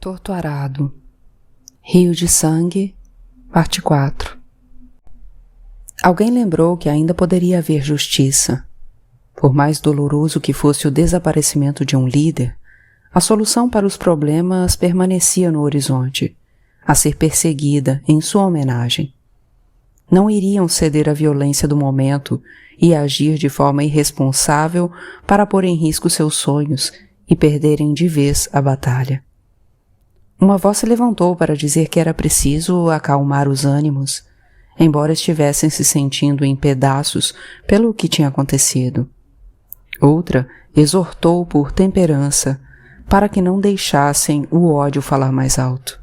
Torto Arado, Rio de Sangue, parte 4. Alguém lembrou que ainda poderia haver justiça. Por mais doloroso que fosse o desaparecimento de um líder, a solução para os problemas permanecia no horizonte, a ser perseguida em sua homenagem. Não iriam ceder à violência do momento e agir de forma irresponsável para pôr em risco seus sonhos e perderem de vez a batalha. Uma voz se levantou para dizer que era preciso acalmar os ânimos, embora estivessem se sentindo em pedaços pelo que tinha acontecido. Outra exortou por temperança, para que não deixassem o ódio falar mais alto.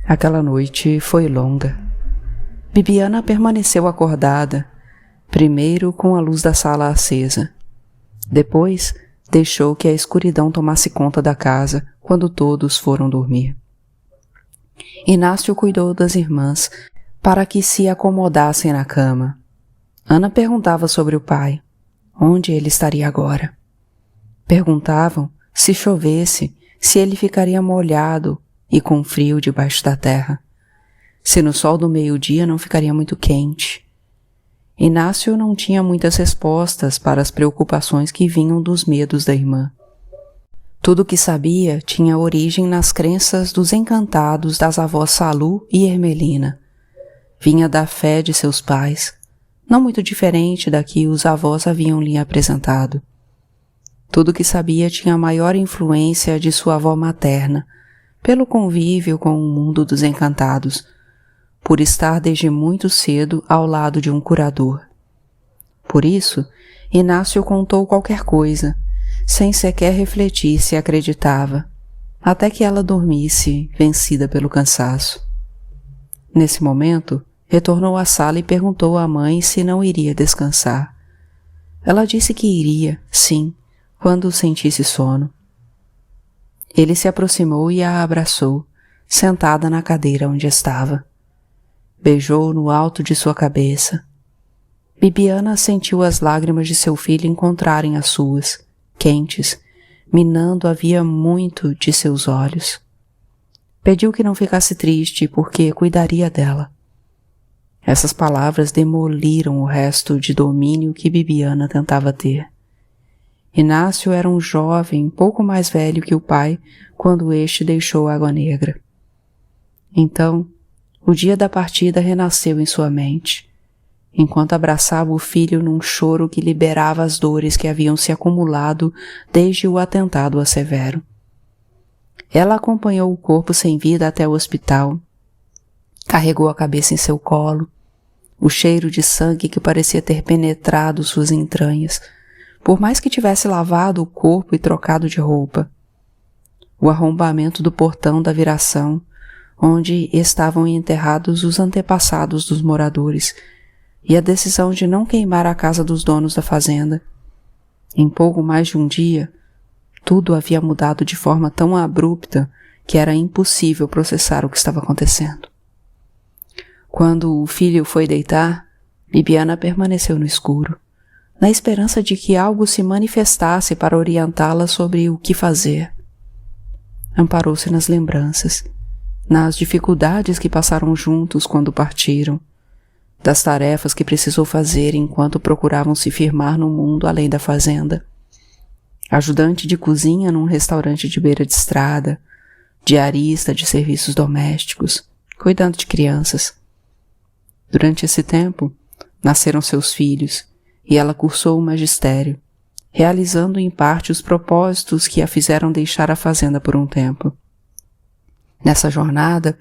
Aquela noite foi longa. Bibiana permaneceu acordada, primeiro com a luz da sala acesa. Depois, deixou que a escuridão tomasse conta da casa quando todos foram dormir. Inácio cuidou das irmãs para que se acomodassem na cama. Ana perguntava sobre o pai, onde ele estaria agora. Perguntavam se chovesse, se ele ficaria molhado e com frio debaixo da terra, se no sol do meio-dia não ficaria muito quente. Inácio não tinha muitas respostas para as preocupações que vinham dos medos da irmã. Tudo o que sabia tinha origem nas crenças dos encantados das avós Salu e Ermelina. Vinha da fé de seus pais, não muito diferente da que os avós haviam lhe apresentado. Tudo o que sabia tinha a maior influência de sua avó materna, pelo convívio com o mundo dos encantados, por estar desde muito cedo ao lado de um curador. Por isso, Inácio contou qualquer coisa, sem sequer refletir se acreditava, até que ela dormisse, vencida pelo cansaço. Nesse momento, retornou à sala e perguntou à mãe se não iria descansar. Ela disse que iria, sim, quando sentisse sono. Ele se aproximou e a abraçou, sentada na cadeira onde estava. Beijou no alto de sua cabeça. Bibiana sentiu as lágrimas de seu filho encontrarem as suas, quentes, minando havia muito de seus olhos. Pediu que não ficasse triste, porque cuidaria dela. Essas palavras demoliram o resto de domínio que Bibiana tentava ter. Inácio era um jovem pouco mais velho que o pai quando este deixou Água Negra. Então, o dia da partida renasceu em sua mente, enquanto abraçava o filho num choro que liberava as dores que haviam se acumulado desde o atentado a Severo. Ela acompanhou o corpo sem vida até o hospital, carregou a cabeça em seu colo, o cheiro de sangue que parecia ter penetrado suas entranhas, por mais que tivesse lavado o corpo e trocado de roupa. O arrombamento do portão da viração, onde estavam enterrados os antepassados dos moradores, e a decisão de não queimar a casa dos donos da fazenda. Em pouco mais de um dia, tudo havia mudado de forma tão abrupta que era impossível processar o que estava acontecendo. Quando o filho foi deitar, Bibiana permaneceu no escuro, na esperança de que algo se manifestasse para orientá-la sobre o que fazer. Amparou-se nas lembranças, nas dificuldades que passaram juntos quando partiram, das tarefas que precisou fazer enquanto procuravam se firmar no mundo além da fazenda. Ajudante de cozinha num restaurante de beira de estrada, diarista de serviços domésticos, cuidando de crianças. Durante esse tempo, nasceram seus filhos e ela cursou o magistério, realizando em parte os propósitos que a fizeram deixar a fazenda por um tempo. Nessa jornada,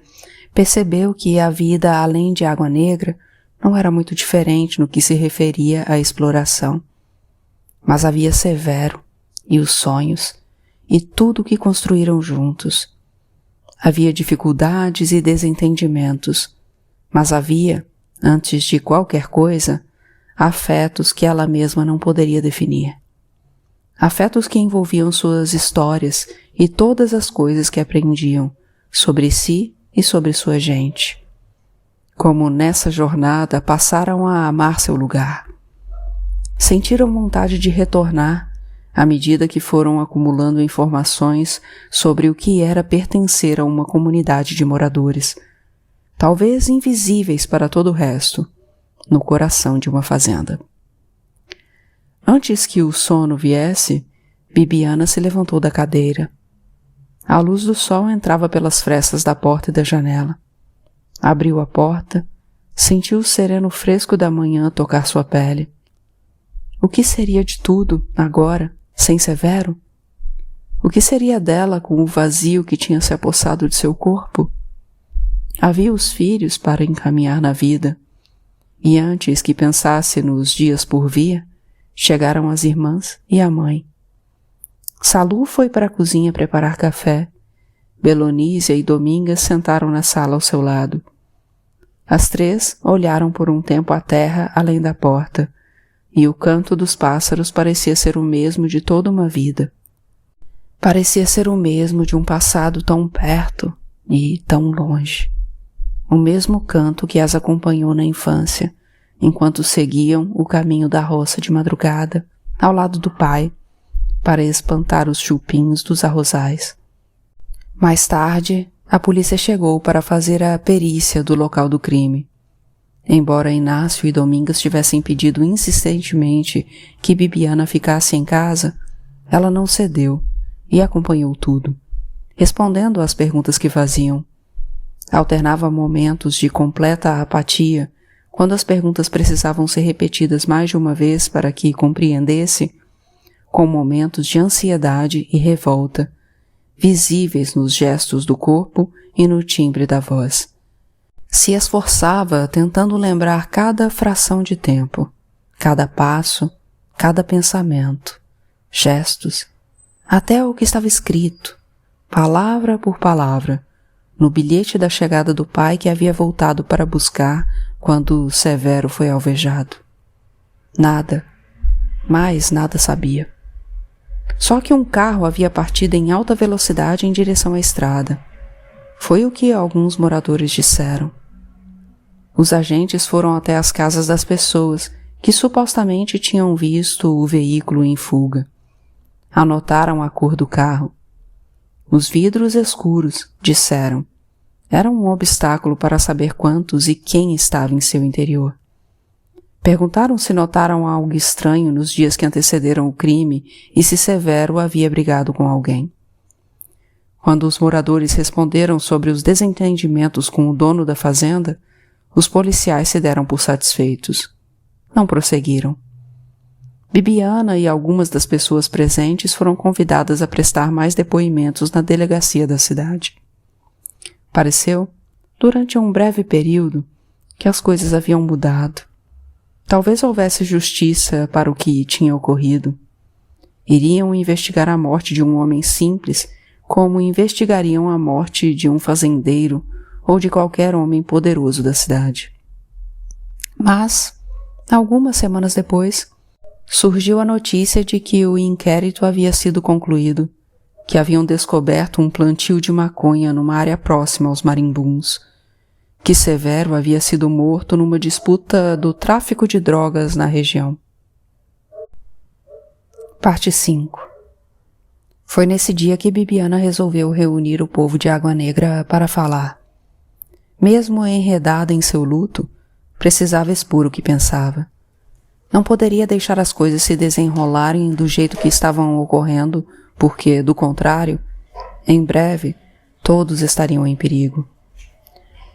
percebeu que a vida além de Água Negra não era muito diferente no que se referia à exploração. Mas havia Severo e os sonhos e tudo o que construíram juntos. Havia dificuldades e desentendimentos, mas havia, antes de qualquer coisa, afetos que ela mesma não poderia definir. Afetos que envolviam suas histórias e todas as coisas que aprendiam sobre si e sobre sua gente. Como nessa jornada passaram a amar seu lugar. Sentiram vontade de retornar, à medida que foram acumulando informações sobre o que era pertencer a uma comunidade de moradores, talvez invisíveis para todo o resto, no coração de uma fazenda. Antes que o sono viesse, Bibiana se levantou da cadeira. A luz do sol entrava pelas frestas da porta e da janela. Abriu a porta, sentiu o sereno fresco da manhã tocar sua pele. O que seria de tudo, agora, sem Severo? O que seria dela com o vazio que tinha se apossado de seu corpo? Havia os filhos para encaminhar na vida, e antes que pensasse nos dias por vir, chegaram as irmãs e a mãe. Salu foi para a cozinha preparar café. Belonísia e Domingas sentaram na sala ao seu lado. As três olharam por um tempo a terra além da porta, e o canto dos pássaros parecia ser o mesmo de toda uma vida. Parecia ser o mesmo de um passado tão perto e tão longe. O mesmo canto que as acompanhou na infância, enquanto seguiam o caminho da roça de madrugada, ao lado do pai, para espantar os chupins dos arrozais. Mais tarde, a polícia chegou para fazer a perícia do local do crime. Embora Inácio e Domingas tivessem pedido insistentemente que Bibiana ficasse em casa, ela não cedeu e acompanhou tudo, respondendo às perguntas que faziam. Alternava momentos de completa apatia, quando as perguntas precisavam ser repetidas mais de uma vez para que compreendesse, com momentos de ansiedade e revolta, visíveis nos gestos do corpo e no timbre da voz. Se esforçava tentando lembrar cada fração de tempo, cada passo, cada pensamento, gestos, até o que estava escrito, palavra por palavra, no bilhete da chegada do pai que havia voltado para buscar quando Severo foi alvejado. Nada, mais nada sabia. Só que um carro havia partido em alta velocidade em direção à estrada. Foi o que alguns moradores disseram. Os agentes foram até as casas das pessoas que supostamente tinham visto o veículo em fuga. Anotaram a cor do carro. Os vidros escuros, disseram, eram um obstáculo para saber quantos e quem estava em seu interior. Perguntaram se notaram algo estranho nos dias que antecederam o crime e se Severo havia brigado com alguém. Quando os moradores responderam sobre os desentendimentos com o dono da fazenda, os policiais se deram por satisfeitos. Não prosseguiram. Bibiana e algumas das pessoas presentes foram convidadas a prestar mais depoimentos na delegacia da cidade. Pareceu, durante um breve período, que as coisas haviam mudado. Talvez houvesse justiça para o que tinha ocorrido. Iriam investigar a morte de um homem simples como investigariam a morte de um fazendeiro ou de qualquer homem poderoso da cidade. Mas, algumas semanas depois, surgiu a notícia de que o inquérito havia sido concluído, que haviam descoberto um plantio de maconha numa área próxima aos marimbuns, que Severo havia sido morto numa disputa do tráfico de drogas na região. Parte 5. Foi nesse dia que Bibiana resolveu reunir o povo de Água Negra para falar. Mesmo enredada em seu luto, precisava expor o que pensava. Não poderia deixar as coisas se desenrolarem do jeito que estavam ocorrendo, porque, do contrário, em breve, todos estariam em perigo.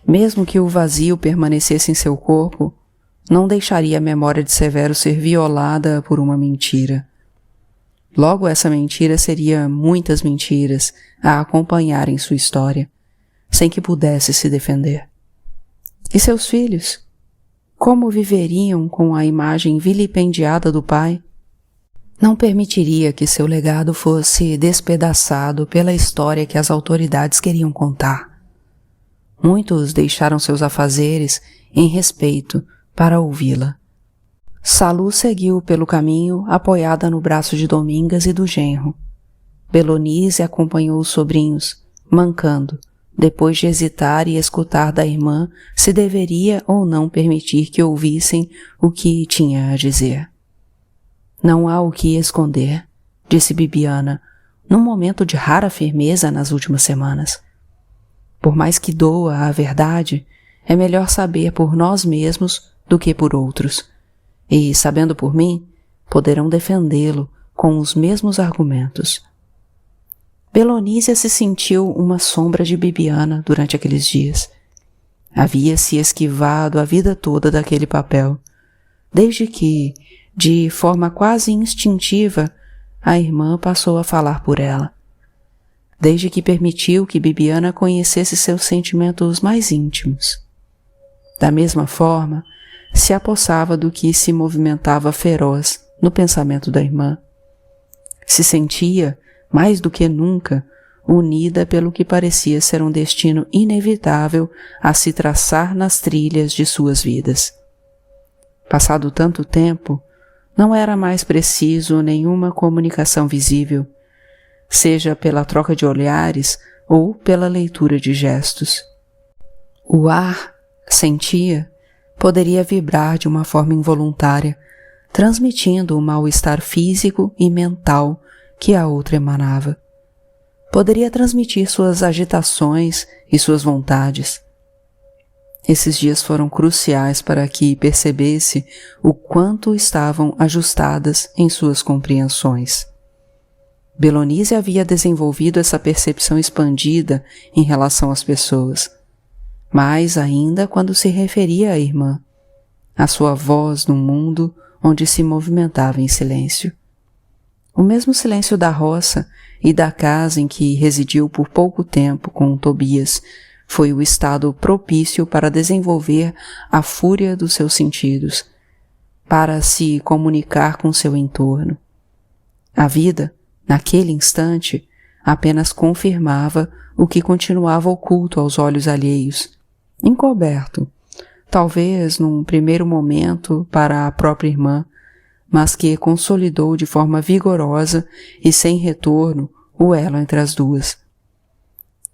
Mesmo que o vazio permanecesse em seu corpo, não deixaria a memória de Severo ser violada por uma mentira. Logo, essa mentira seria muitas mentiras a acompanharem sua história, sem que pudesse se defender. E seus filhos? Como viveriam com a imagem vilipendiada do pai? Não permitiria que seu legado fosse despedaçado pela história que as autoridades queriam contar. Muitos deixaram seus afazeres em respeito para ouvi-la. Salu seguiu pelo caminho apoiada no braço de Domingas e do genro. Belonísia acompanhou os sobrinhos, mancando, depois de hesitar e escutar da irmã se deveria ou não permitir que ouvissem o que tinha a dizer. Não há o que esconder, disse Bibiana, num momento de rara firmeza nas últimas semanas. Por mais que doa a verdade, é melhor saber por nós mesmos do que por outros. E, sabendo por mim, poderão defendê-lo com os mesmos argumentos. Belonísia se sentiu uma sombra de Bibiana durante aqueles dias. Havia se esquivado a vida toda daquele papel, desde que, de forma quase instintiva, a irmã passou a falar por ela. Desde que permitiu que Bibiana conhecesse seus sentimentos mais íntimos. Da mesma forma, se apossava do que se movimentava feroz no pensamento da irmã. Se sentia, mais do que nunca, unida pelo que parecia ser um destino inevitável a se traçar nas trilhas de suas vidas. Passado tanto tempo, não era mais preciso nenhuma comunicação visível, seja pela troca de olhares ou pela leitura de gestos. O ar, sentia, poderia vibrar de uma forma involuntária, transmitindo o mal-estar físico e mental que a outra emanava. Poderia transmitir suas agitações e suas vontades. Esses dias foram cruciais para que percebesse o quanto estavam ajustadas em suas compreensões. Belonísia havia desenvolvido essa percepção expandida em relação às pessoas, mais ainda quando se referia à irmã, à sua voz no mundo onde se movimentava em silêncio. O mesmo silêncio da roça e da casa em que residiu por pouco tempo com Tobias foi o estado propício para desenvolver a fúria dos seus sentidos, para se comunicar com seu entorno. A vida, naquele instante, apenas confirmava o que continuava oculto aos olhos alheios, encoberto, talvez num primeiro momento para a própria irmã, mas que consolidou de forma vigorosa e sem retorno o elo entre as duas.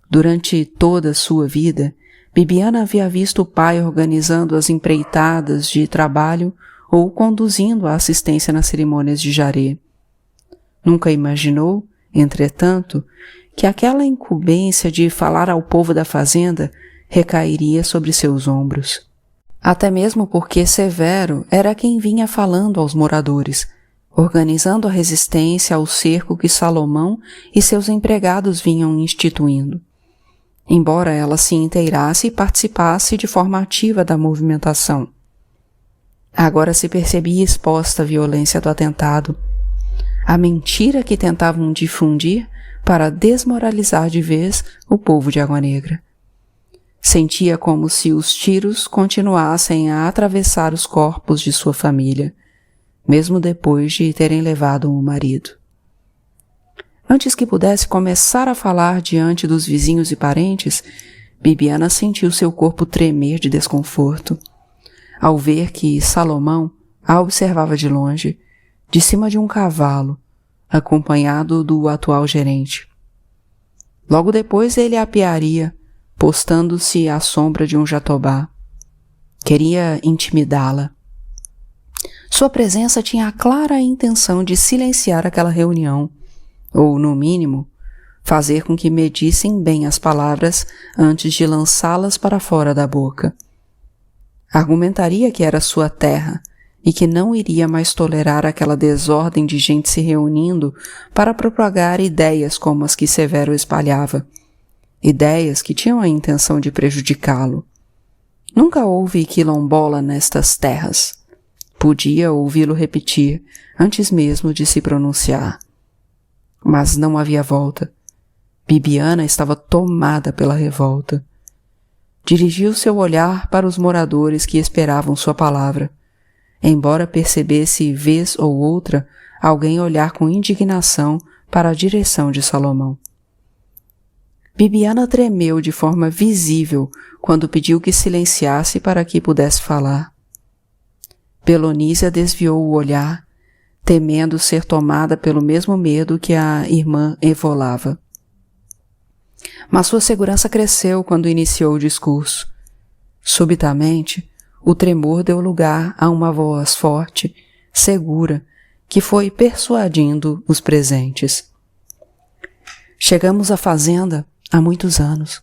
Durante toda a sua vida, Bibiana havia visto o pai organizando as empreitadas de trabalho ou conduzindo a assistência nas cerimônias de jaré. Nunca imaginou, entretanto, que aquela incumbência de falar ao povo da fazenda recairia sobre seus ombros. Até mesmo porque Severo era quem vinha falando aos moradores, organizando a resistência ao cerco que Salomão e seus empregados vinham instituindo. Embora ela se inteirasse e participasse de forma ativa da movimentação. Agora se percebia exposta à violência do atentado, a mentira que tentavam difundir para desmoralizar de vez o povo de Água Negra. Sentia como se os tiros continuassem a atravessar os corpos de sua família, mesmo depois de terem levado o marido. Antes que pudesse começar a falar diante dos vizinhos e parentes, Bibiana sentiu seu corpo tremer de desconforto, ao ver que Salomão a observava de longe, de cima de um cavalo, acompanhado do atual gerente. Logo depois ele a apearia, postando-se à sombra de um jatobá. Queria intimidá-la. Sua presença tinha a clara intenção de silenciar aquela reunião, ou, no mínimo, fazer com que medissem bem as palavras antes de lançá-las para fora da boca. Argumentaria que era sua terra e que não iria mais tolerar aquela desordem de gente se reunindo para propagar ideias como as que Severo espalhava, ideias que tinham a intenção de prejudicá-lo. Nunca houve quilombola nestas terras. Podia ouvi-lo repetir antes mesmo de se pronunciar. Mas não havia volta. Bibiana estava tomada pela revolta. Dirigiu seu olhar para os moradores que esperavam sua palavra, embora percebesse vez ou outra alguém olhar com indignação para a direção de Salomão. Bibiana tremeu de forma visível quando pediu que silenciasse para que pudesse falar. Belonísia desviou o olhar, temendo ser tomada pelo mesmo medo que a irmã evolava. Mas sua segurança cresceu quando iniciou o discurso. Subitamente, o tremor deu lugar a uma voz forte, segura, que foi persuadindo os presentes. Chegamos à fazenda há muitos anos.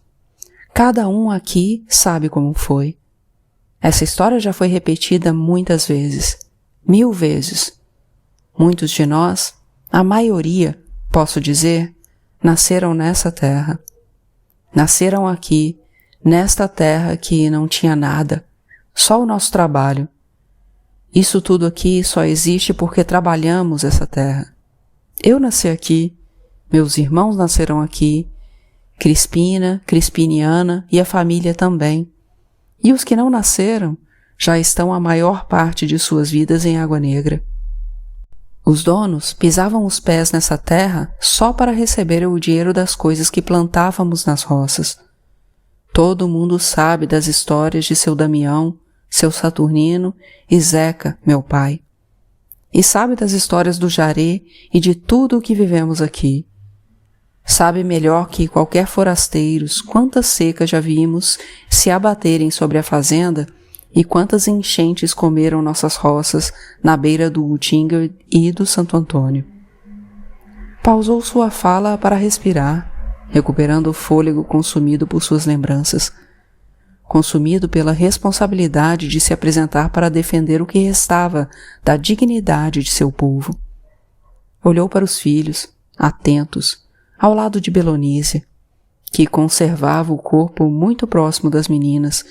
Cada um aqui sabe como foi. Essa história já foi repetida muitas vezes, 1000 vezes. Muitos de nós, a maioria, posso dizer, nasceram nessa terra. Nasceram aqui, nesta terra que não tinha nada, só o nosso trabalho. Isso tudo aqui só existe porque trabalhamos essa terra. Eu nasci aqui, meus irmãos nasceram aqui, Crispina, Crispiniana e a família também. E os que não nasceram já estão a maior parte de suas vidas em Água Negra. Os donos pisavam os pés nessa terra só para receber o dinheiro das coisas que plantávamos nas roças. Todo mundo sabe das histórias de seu Damião, seu Saturnino e Zeca, meu pai. E sabe das histórias do Jaré e de tudo o que vivemos aqui. Sabe melhor que qualquer forasteiros quantas secas já vimos se abaterem sobre a fazenda e quantas enchentes comeram nossas roças na beira do Utinga e do Santo Antônio. Pausou sua fala para respirar, recuperando o fôlego consumido por suas lembranças, consumido pela responsabilidade de se apresentar para defender o que restava da dignidade de seu povo. Olhou para os filhos, atentos, ao lado de Belonísia, que conservava o corpo muito próximo das meninas,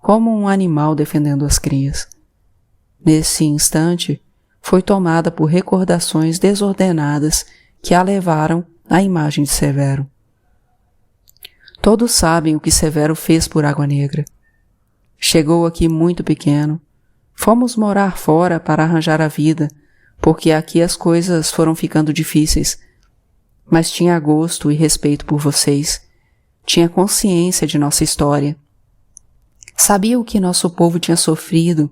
como um animal defendendo as crias. Nesse instante, foi tomada por recordações desordenadas que a levaram à imagem de Severo. Todos sabem o que Severo fez por Água Negra. Chegou aqui muito pequeno. Fomos morar fora para arranjar a vida, porque aqui as coisas foram ficando difíceis. Mas tinha gosto e respeito por vocês. Tinha consciência de nossa história. Sabia o que nosso povo tinha sofrido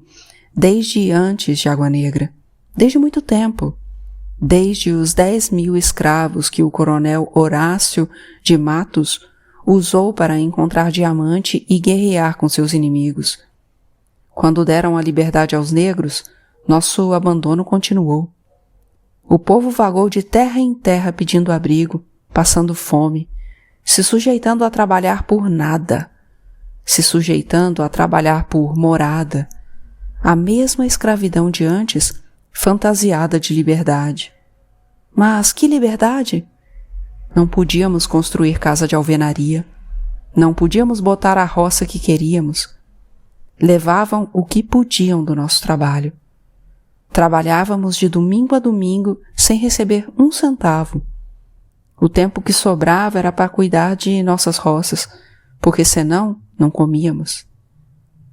desde antes de Água Negra, desde muito tempo, desde os 10.000 escravos que o coronel Horácio de Matos usou para encontrar diamante e guerrear com seus inimigos. Quando deram a liberdade aos negros, nosso abandono continuou. O povo vagou de terra em terra pedindo abrigo, passando fome, se sujeitando a trabalhar por nada, se sujeitando a trabalhar por morada, a mesma escravidão de antes, fantasiada de liberdade. Mas que liberdade? Não podíamos construir casa de alvenaria, não podíamos botar a roça que queríamos. Levavam o que podiam do nosso trabalho. Trabalhávamos de domingo a domingo sem receber um centavo. O tempo que sobrava era para cuidar de nossas roças, porque senão não comíamos.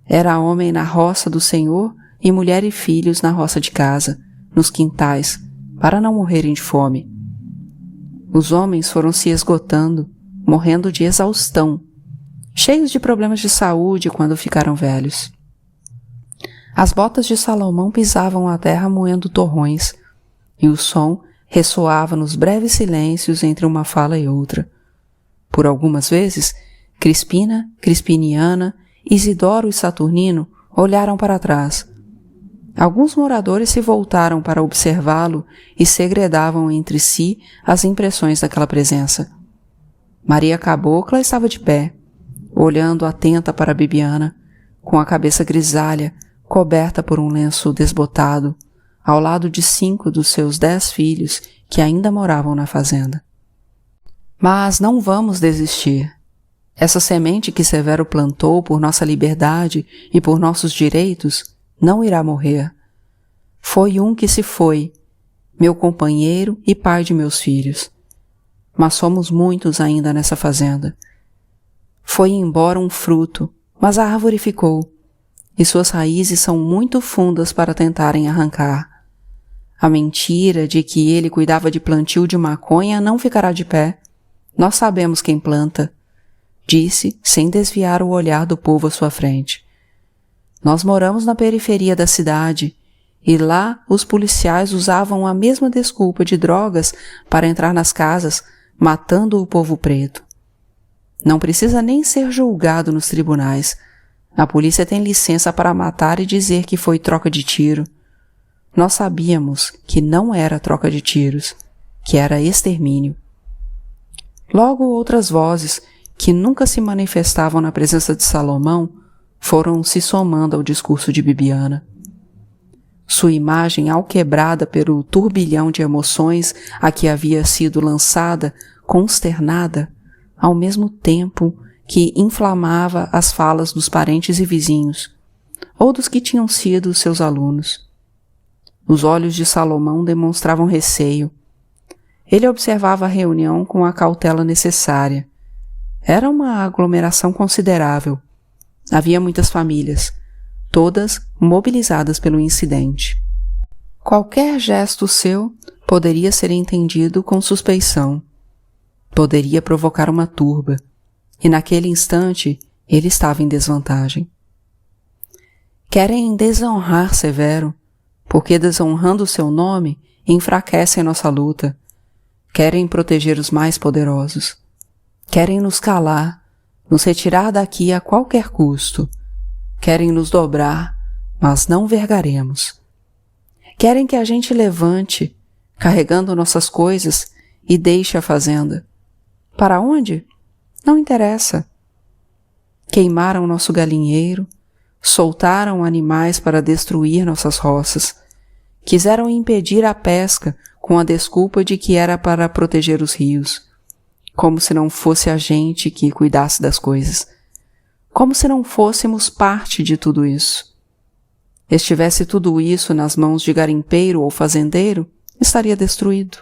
Era homem na roça do Senhor e mulher e filhos na roça de casa, nos quintais, para não morrerem de fome. Os homens foram se esgotando, morrendo de exaustão, cheios de problemas de saúde quando ficaram velhos. As botas de Salomão pisavam a terra moendo torrões, e o som ressoava nos breves silêncios entre uma fala e outra. Por algumas vezes, Crispina, Crispiniana, Isidoro e Saturnino olharam para trás. Alguns moradores se voltaram para observá-lo e segredavam entre si as impressões daquela presença. Maria Cabocla estava de pé, olhando atenta para Bibiana, com a cabeça grisalha, coberta por um lenço desbotado, ao lado de 5 dos seus 10 filhos que ainda moravam na fazenda. Mas não vamos desistir. Essa semente que Severo plantou por nossa liberdade e por nossos direitos não irá morrer. Foi um que se foi, meu companheiro e pai de meus filhos. Mas somos muitos ainda nessa fazenda. Foi embora um fruto, mas a árvore ficou, e suas raízes são muito fundas para tentarem arrancar. A mentira de que ele cuidava de plantio de maconha não ficará de pé. Nós sabemos quem planta, disse sem desviar o olhar do povo à sua frente. Nós moramos na periferia da cidade, e lá os policiais usavam a mesma desculpa de drogas para entrar nas casas, matando o povo preto. Não precisa nem ser julgado nos tribunais. A polícia tem licença para matar e dizer que foi troca de tiro. nós sabíamos que não era troca de tiros, que era extermínio. Logo outras vozes, que nunca se manifestavam na presença de Salomão, foram se somando ao discurso de Bibiana. Sua imagem, alquebrada pelo turbilhão de emoções a que havia sido lançada, consternada, ao mesmo tempo que inflamava as falas dos parentes e vizinhos, ou dos que tinham sido seus alunos. Os olhos de Salomão demonstravam receio. Ele observava a reunião com a cautela necessária. Era uma aglomeração considerável. Havia muitas famílias, todas mobilizadas pelo incidente. Qualquer gesto seu poderia ser entendido com suspeição. Poderia provocar uma turba, e naquele instante ele estava em desvantagem. Querem desonrar Severo, porque desonrando seu nome enfraquecem nossa luta. Querem proteger os mais poderosos. Querem nos calar, nos retirar daqui a qualquer custo. Querem nos dobrar, mas não vergaremos. Querem que a gente levante, carregando nossas coisas, e deixe a fazenda. Para onde? Não interessa. Queimaram nosso galinheiro, soltaram animais para destruir nossas roças. Quiseram impedir a pesca com a desculpa de que era para proteger os rios. Como se não fosse a gente que cuidasse das coisas. Como se não fôssemos parte de tudo isso. Estivesse tudo isso nas mãos de garimpeiro ou fazendeiro, estaria destruído.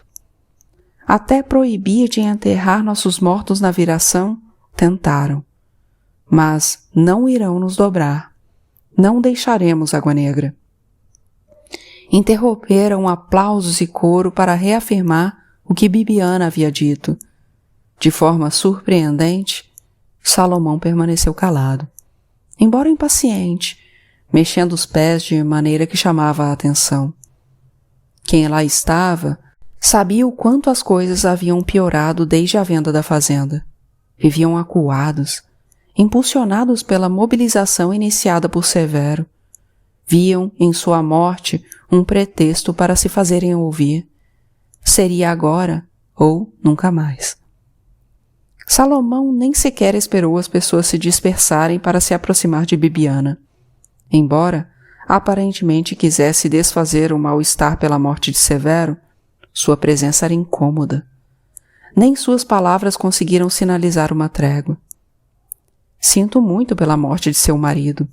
Até proibir de enterrar nossos mortos na viração, tentaram. Mas não irão nos dobrar. Não deixaremos Água Negra. Interromperam aplausos e coro para reafirmar o que Bibiana havia dito. De forma surpreendente, Salomão permaneceu calado, embora impaciente, mexendo os pés de maneira que chamava a atenção. Quem lá estava sabia o quanto as coisas haviam piorado desde a venda da fazenda. Viviam acuados, impulsionados pela mobilização iniciada por Severo. Viam em sua morte um pretexto para se fazerem ouvir. Seria agora ou nunca mais. Salomão nem sequer esperou as pessoas se dispersarem para se aproximar de Bibiana. Embora aparentemente quisesse desfazer o mal-estar pela morte de Severo, sua presença era incômoda. Nem suas palavras conseguiram sinalizar uma trégua. Sinto muito pela morte de seu marido.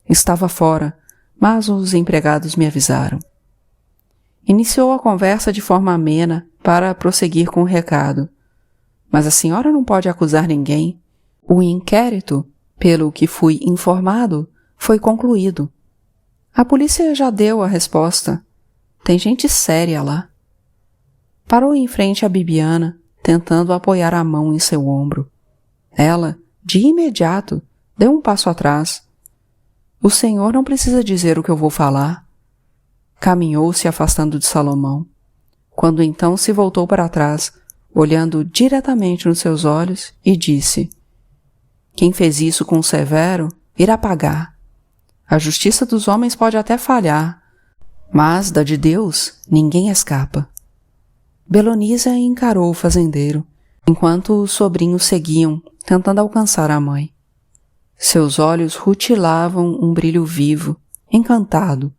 Estava fora, mas os empregados me avisaram. Iniciou a conversa de forma amena para prosseguir com o recado. Mas a senhora não pode acusar ninguém. O inquérito, pelo que fui informado, foi concluído. A polícia já deu a resposta. Tem gente séria lá. Parou em frente a Bibiana, tentando apoiar a mão em seu ombro. Ela, de imediato, deu um passo atrás. O senhor não precisa dizer o que eu vou falar. Caminhou se afastando de Salomão, quando então se voltou para trás, olhando diretamente nos seus olhos, e disse: quem fez isso com Severo irá pagar. A justiça dos homens pode até falhar, mas da de Deus ninguém escapa. Belonisa encarou o fazendeiro, enquanto os sobrinhos seguiam, tentando alcançar a mãe. Seus olhos rutilavam um brilho vivo, encantado,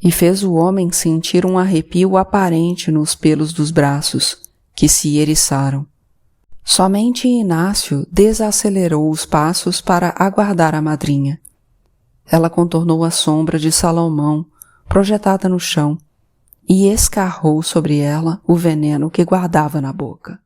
e fez o homem sentir um arrepio aparente nos pelos dos braços, que se eriçaram. Somente Inácio desacelerou os passos para aguardar a madrinha. Ela contornou a sombra de Salomão, projetada no chão, e escarrou sobre ela o veneno que guardava na boca.